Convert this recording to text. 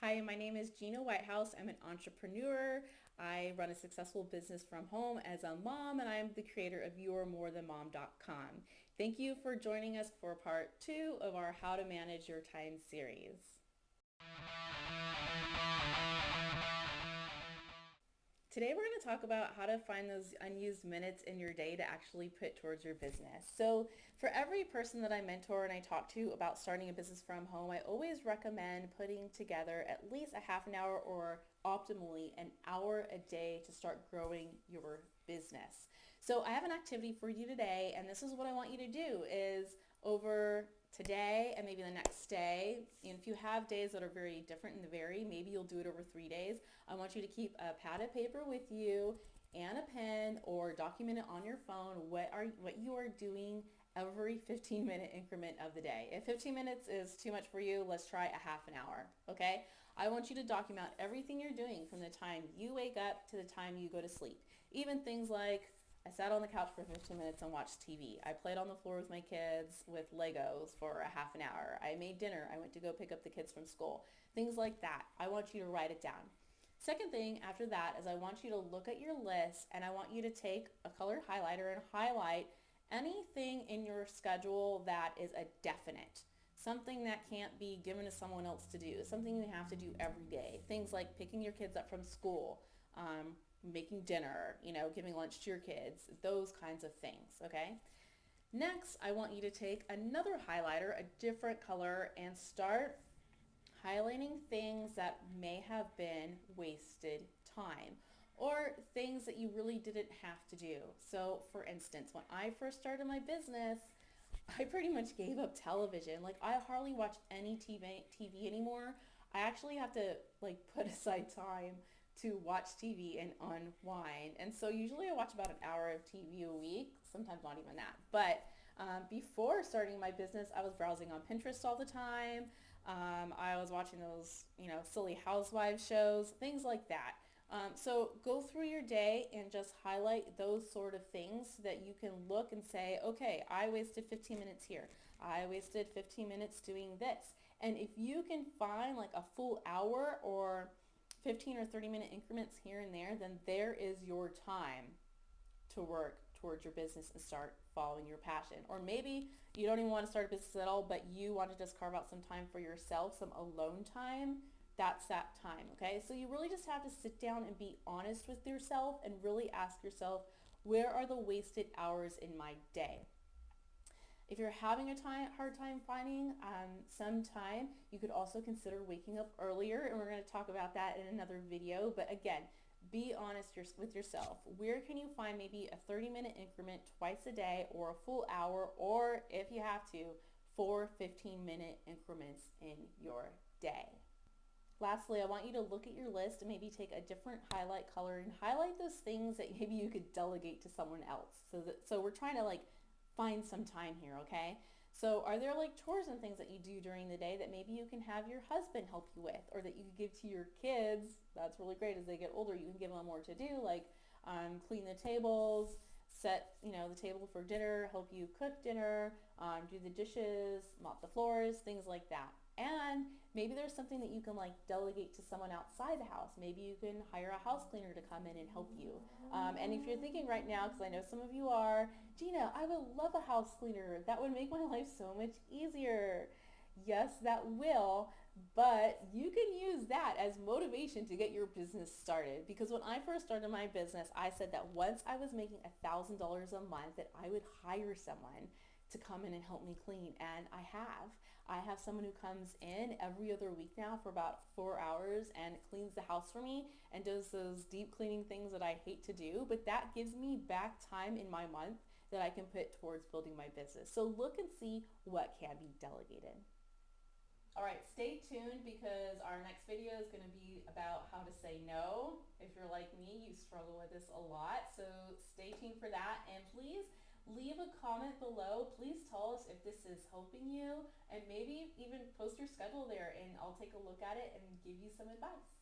Hi, my name is Gina Whitehouse. I'm an entrepreneur. I run a successful business from home as a mom, and I'm the creator of YourMoreThanMom.com. Thank you for joining us for part 2 of our How to Manage Your Time series. Today we're going to talk about how to find those unused minutes in your day to actually put towards your business. So for every person that I mentor and I talk to about starting a business from home, I always recommend putting together at least a half an hour or optimally an hour a day to start growing your business. So I have an activity for you today, and this is what I want you to do is over today and maybe the next day, and if you have days that are very different and vary, maybe you'll do it over 3 days. I want you to keep a pad of paper with you and a pen, or document it on your phone what you are doing every 15-minute increment of the day. If 15 minutes is too much for you, let's try a half an hour, okay? I want you to document everything you're doing from the time you wake up to the time you go to sleep. Even things like, I sat on the couch for 15 minutes and watched TV. I played on the floor with my kids with Legos for a half an hour. I made dinner. I went to go pick up the kids from school. Things like that. I want you to write it down. Second thing after that is I want you to look at your list, and I want you to take a colored highlighter and highlight anything in your schedule that is a definite. Something that can't be given to someone else to do. Something you have to do every day. Things like picking your kids up from school, making dinner, giving lunch to your kids, those kinds of things, okay? Next, I want you to take another highlighter, a different color, and start highlighting things that may have been wasted time or things that you really didn't have to do. So for instance, when I first started my business, I pretty much gave up television. Like, I hardly watch any TV anymore. I actually have to put aside time to watch TV and unwind. And so usually I watch about an hour of TV a week, sometimes not even that. But before starting my business, I was browsing on Pinterest all the time. I was watching those, silly housewives shows, things like that. So go through your day and just highlight those sort of things so that you can look and say, okay, I wasted 15 minutes here. I wasted 15 minutes doing this. And if you can find like a full hour or 15 or 30-minute increments here and there, then there is your time to work towards your business and start following your passion. Or maybe you don't even want to start a business at all, but you want to just carve out some time for yourself, some alone time. That's that time, okay? So you really just have to sit down and be honest with yourself and really ask yourself, where are the wasted hours in my day? If you're having a hard time finding some time, you could also consider waking up earlier, and we're going to talk about that in another video. But again, be honest with yourself. Where can you find maybe a 30-minute increment twice a day, or a full hour, or if you have to, 4 15-minute increments in your day? Lastly, I want you to look at your list and maybe take a different highlight color and highlight those things that maybe you could delegate to someone else. So we're trying to find some time here, okay? So are there chores and things that you do during the day that maybe you can have your husband help you with, or that you could give to your kids? That's really great. As they get older, you can give them more to do, like clean the tables, set the table for dinner, help you cook dinner, do the dishes, mop the floors, things like that. And maybe there's something that you can delegate to someone outside the house. Maybe you can hire a house cleaner to come in and help you. And if you're thinking right now, because I know some of you are, Gina, I would love a house cleaner. That would make my life so much easier. Yes, that will, but you can use that as motivation to get your business started. Because when I first started my business, I said that once I was making $1,000 a month, that I would hire someone to come in and help me clean. And I have someone who comes in every other week now for about 4 hours and cleans the house for me and does those deep cleaning things that I hate to do, but that gives me back time in my month that I can put towards building my business. So look and see what can be delegated. All right, stay tuned, because our next video is going to be about how to say no. If you're like me, you struggle with this a lot, so stay tuned for that. And please leave a comment below. Please tell us if this is helping you, and maybe even post your schedule there, and I'll take a look at it and give you some advice.